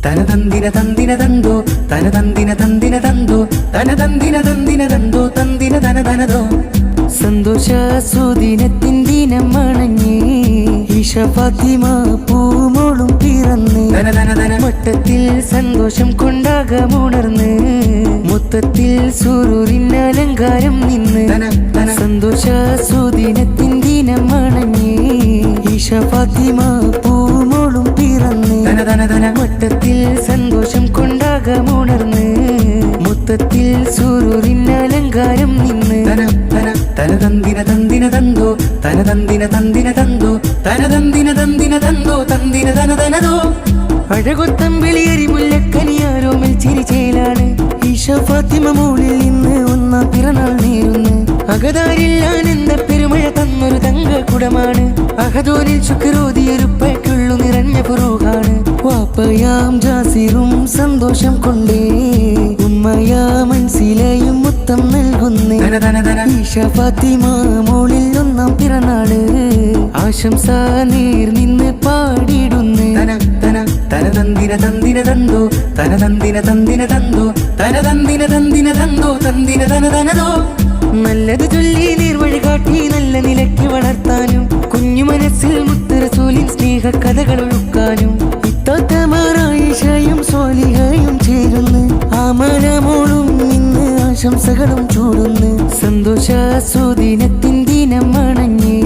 തനതന്തിന തന്തിന തന്തോ തനതന്തിന തന്തിന തന്തോ തനതന്തിന തന്തിന തന്തോ തന്തിന തനതനതോ സന്തോഷ സുദിനത്തിൻ ദിനം മണഞ്ഞേ ഈശ ഫാത്തിമ പൂമോളും പിറന്ന് മട്ടത്തിൽ സന്തോഷം കൊണ്ടാകമുണർന്ന് മൊത്തത്തിൽ സുരൂരിൻ അലങ്കാരം നിന്ന് സന്തോഷ സുദിനത്തിൻ ദിനം മണഞ്ഞേ ഈശ ഫാത്തിമ പൂമോളും പിറന്ന് മട്ടത്തിൽ സന്തോഷം കൊണ്ടാകമുണർന്ന് മൊത്തത്തിൽ സുരൂരിൻ അലങ്കാരം നിന്ന് തനതന്തിന തന്തിന തന്തോ തനതന്തിന തന്തിന തന്തോ തനതന്തിന തന്തിന തന്തോ തന്തിന തനതനതോ അഴകൊത്തം വിളിയരി മുല്ലക്കനിയാരോമൽ ചിരിച്ചേലാണ് ഈശ ഫാത്തിമ മോളിൽ ഇന്ന് ഒന്നാം പിറന്നാൾ നേരുന്നു അകതാരിൽ ആനന്ദ പെരുമഴ തന്നൊരു തങ്ക കുടമാണ് അഹദോനിൽ ശുക്രോതിയൊരുപ്പയ്ക്കുള്ളു നിറഞ്ഞ പുറോഹാണ് വാപ്പയാം ജാസിറും സന്തോഷം കൊണ്ടേ ഉമ്മയാ മനസ്സിലെയും മുത്തം നൽകുന്നേ ഈശ ഫാത്തിമ മോളിൽ ഒന്നാം പിറന്നാള് ആശംസ നേർ നിന്ന് പാടിയിടുന്നേ തനതന്തിന തന്തിന തന്തോ തനതന്തിന തന്തിന തന്തോ തനതന്തിന തന്തിന തന്തോ തന്തിന തനതനതോ നല്ലത് ചൊല്ലി നീർവഴി കാട്ടി നല്ല നിലയ്ക്ക് വളർത്താനും കുഞ്ഞു മനസ്സിൽ മുത്ത് റസൂലിൻ സ്നേഹ കഥകൾ ഒഴുക്കാനും ഇത്താത്തമാരായിഷയും സ്വാലിഹയും ചേരുന്നു ആമനമോളും ഇന്ന് ആശംസകളും ചൂടുന്നു സന്തോഷ സുദിനത്തിൻ ദിനം മണഞ്ഞേ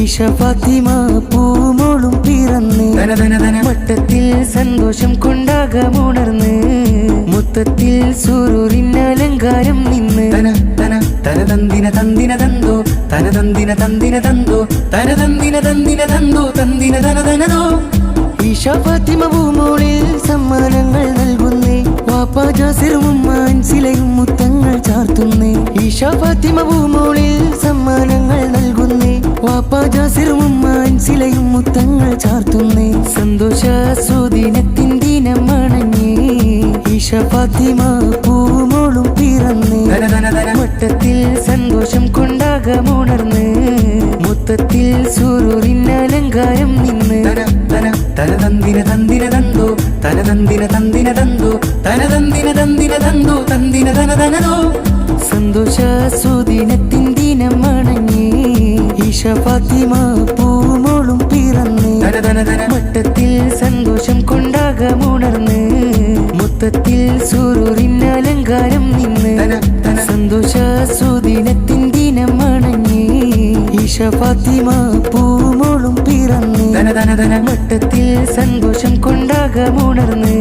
ഈശ ഫാത്തിമ പൂമോളും പിറന്ന് മട്ടത്തിൽ സന്തോഷം കൊണ്ടാകമുണർന്ന് മൊത്തത്തിൽ സുരൂരിൻ അലങ്കാരം നിന്ന് തനതന്തിന തന്തിന തന്തോ തനതന്തിന തന്തിന തന്തോ തനതന്തിന തന്തിന തന്തോ തന്തിന തനതനതോ ഈശ ഫാത്തിമ പൂമോളിൽ സമ്മാനങ്ങൾ നൽകുന്നേ വാപ്പ ജാസിറും മനസ്സിലെയും മുത്തങ്ങൾ ചാർത്തുന്നേ ഈശ ഫാത്തിമ പൂമോളിൽ സമ്മാനങ്ങൾ നൽകുന്നേ വാപ്പ ജാസിറും മനസ്സിലെയും മുത്തങ്ങൾ ചാർത്തുന്നേ സന്തോഷ സുദിനത്തിൻ ദിനം മണഞ്ഞേ ഈശ ഫാത്തിമ പൂമോളും പിറന്നേ മട്ടത്തിൽ സന്തോഷം കൊണ്ടാകമുണർന്ന് മൊത്തത്തിൽ സുരൂരിൻ അലങ്കാരം നിന്ന് തനതന്തിന തന്തിന തന്തോ തനതന്തിന തന്തിന തന്തോ തനതന്തിന തന്തിന തന്തോ തന്തിന തനതനതോ സന്തോഷ സുദിനത്തിൻ ദിനം മണഞ്ഞേ ഈശ ഫാത്തിമ പൂമോളും പിറന്നേ മട്ടത്തിൽ സന്തോഷം കൊണ്ടാകമുണർന്ന് മൊത്തത്തിൽ സുരൂരിൻ അലങ്കാരം നിന്ന് സന്തോഷ സുദിനത്തിൻ ദിനം മണഞ്ഞേ ഈശ ഫാത്തിമ പൂമോളും പിറന്നേ മട്ടത്തിൽ സന്തോഷം കൊണ്ടാകമുണർന്ന്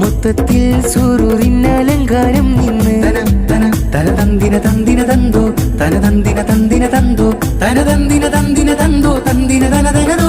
മൊത്തത്തിൽ സുരൂരിൻ അലങ്കാരം നിന്ന് തനതന്തിന തന്തിന തന്തോ തനതന്തിന തന്തിന തന്തോ തനതന്തിന തന്തിന തന്തോ തന്തിന തനതനതോ